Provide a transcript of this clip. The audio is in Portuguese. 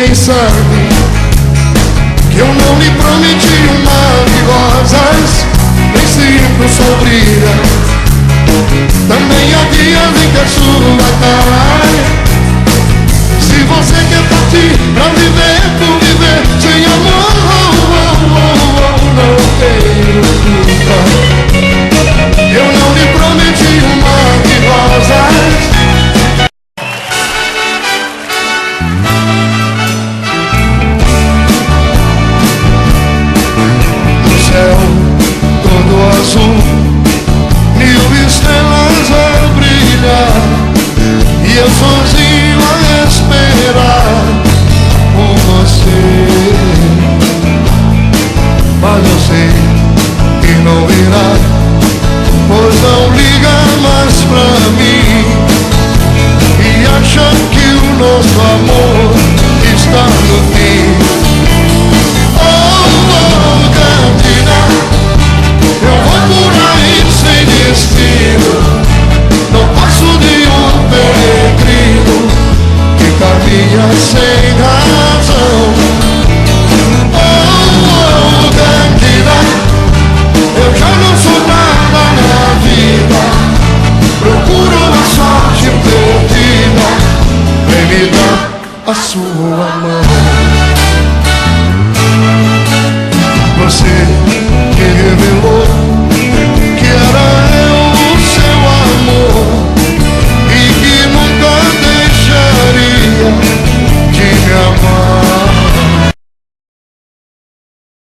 bem sabe que eu não lhe prometi um mar de rosas, nem sempre o sol brilha. Também há dias em que a chuva cai. Se você quer partir pra viver por viver sem amor, não tenho culpa. Eu não lhe prometi um mar de rosas. Todo azul, 1000 estrelas a brilhar, e eu sozinho a esperar por você. Mas eu sei que não virá, pois não liga mais pra mim, e acha que o nosso amor está no fim. Eu vou por aí sem destino, não passo de um peregrino que caminha sem razão. Oh, Candida, eu já não sou nada na vida, procuro uma sorte perdida, vem me dar a sua mão. Você que revelou